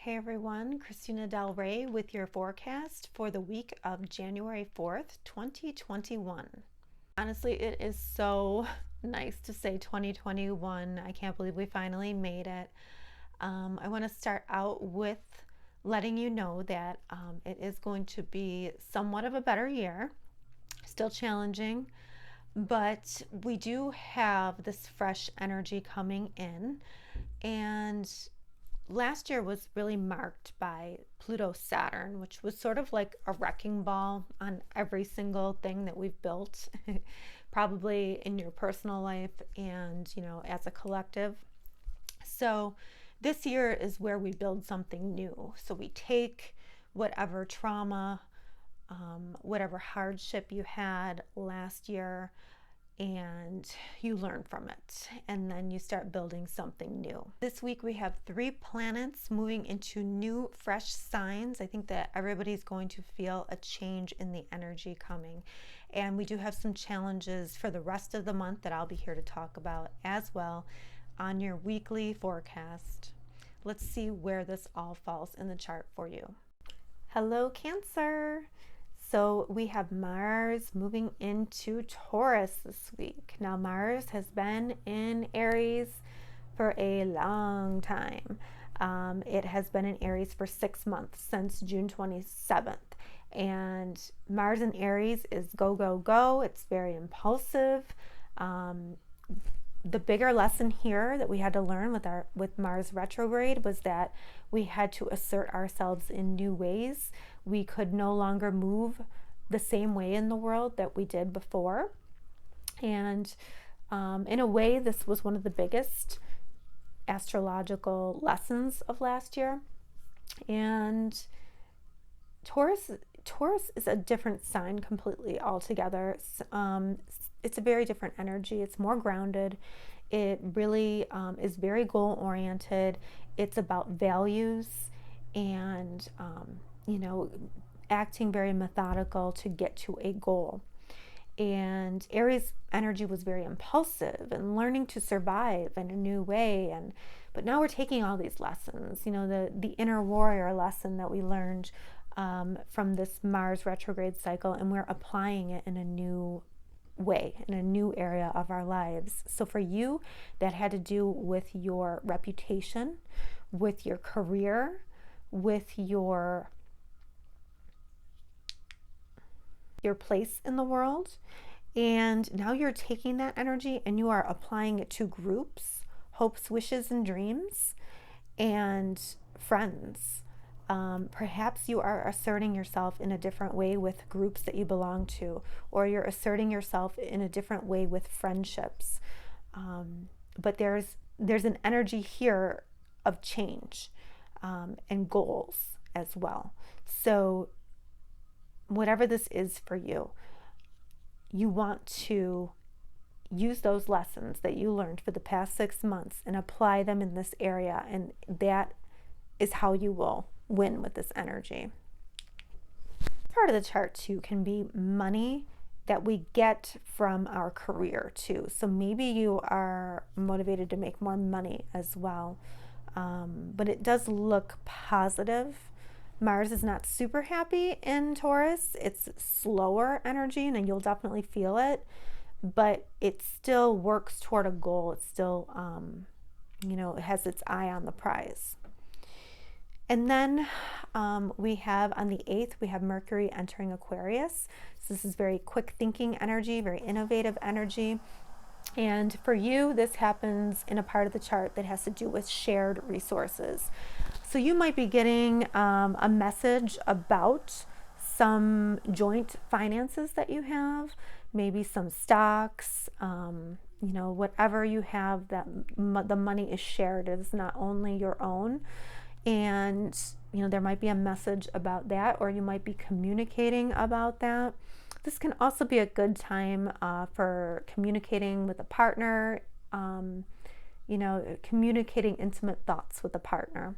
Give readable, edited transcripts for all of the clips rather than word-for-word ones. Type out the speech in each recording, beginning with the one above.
Hey everyone, Christina Del Rey with your forecast for the week of January 4th, 2021. Honestly, it is so nice to say 2021. I can't believe we finally made it. I want to start out with letting you know that it is going to be somewhat of a better year, still challenging, but we do have this fresh energy coming in. And last year was really marked by Pluto Saturn, which was sort of like a wrecking ball on every single thing that we've built, probably in your personal life and, as a collective. So this year is where we build something new. So we take whatever trauma, whatever hardship you had last year, and you learn from it, and then you start building something new. This week we have 3 planets moving into new fresh signs. I think that everybody's going to feel a change in the energy coming, and we do have some challenges for the rest of the month that I'll be here to talk about as well on your weekly forecast. Let's see where this all falls in the chart for you. Hello, Cancer. So we have Mars moving into Taurus this week. Now Mars has been in Aries for a long time. It has been in Aries for 6 months, since June 27th. And Mars in Aries is go, go, go. It's very impulsive. The bigger lesson here that we had to learn with Mars retrograde was that we had to assert ourselves in new ways. We could no longer move the same way in the world that we did before. And in a way, this was one of the biggest astrological lessons of last year. And Taurus is a different sign completely altogether. It's a very different energy. It's more grounded. It really is very goal oriented. It's about values and, acting very methodical to get to a goal. And Aries energy was very impulsive and learning to survive in a new way. But now we're taking all these lessons, the inner warrior lesson that we learned from this Mars retrograde cycle, and we're applying it in a new way, in a new area of our lives. So for you, that had to do with your reputation, with your career, with your place in the world. And now you're taking that energy and you are applying it to groups, hopes, wishes, and dreams, and friends. Perhaps you are asserting yourself in a different way with groups that you belong to, or you're asserting yourself in a different way with friendships. But there's an energy here of change and goals as well. So whatever this is for you, you want to use those lessons that you learned for the past 6 months and apply them in this area, and that is how you will win with this energy. Part of the chart too can be money that we get from our career too. So maybe you are motivated to make more money as well. But it does look positive. Mars is not super happy in Taurus. It's slower energy, and you'll definitely feel it, but it still works toward a goal. It's still, it has its eye on the prize. And then we have on the 8th, we have Mercury entering Aquarius. So this is very quick thinking energy, very innovative energy. And for you, this happens in a part of the chart that has to do with shared resources. So you might be getting a message about some joint finances that you have, maybe some stocks, whatever you have that the money is shared. It is not only your own. And, there might be a message about that, or you might be communicating about that. This can also be a good time for communicating with a partner, communicating intimate thoughts with a partner.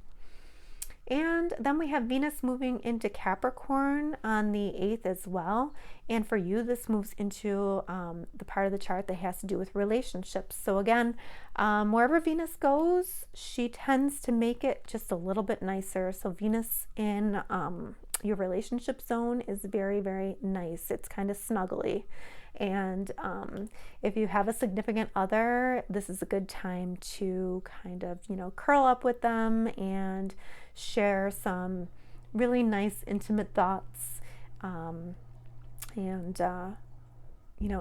And then we have Venus moving into Capricorn on the 8th as well. And for you, this moves into the part of the chart that has to do with relationships. So again, wherever Venus goes, she tends to make it just a little bit nicer. So Venus in your relationship zone is very, very nice. It's kind of snuggly. And if you have a significant other, this is a good time to kind of, curl up with them and share some really nice, intimate thoughts, and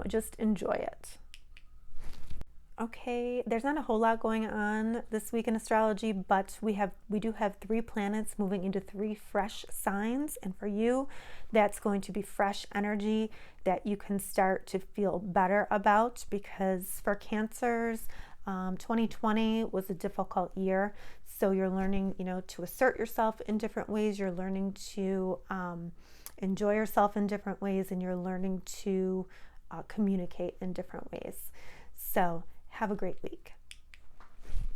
just enjoy it. Okay, there's not a whole lot going on this week in astrology, but we do have 3 planets moving into 3 fresh signs, and for you, that's going to be fresh energy that you can start to feel better about, because for Cancers, 2020 was a difficult year, so you're learning, to assert yourself in different ways. You're learning to enjoy yourself in different ways, and you're learning to communicate in different ways. So have a great week.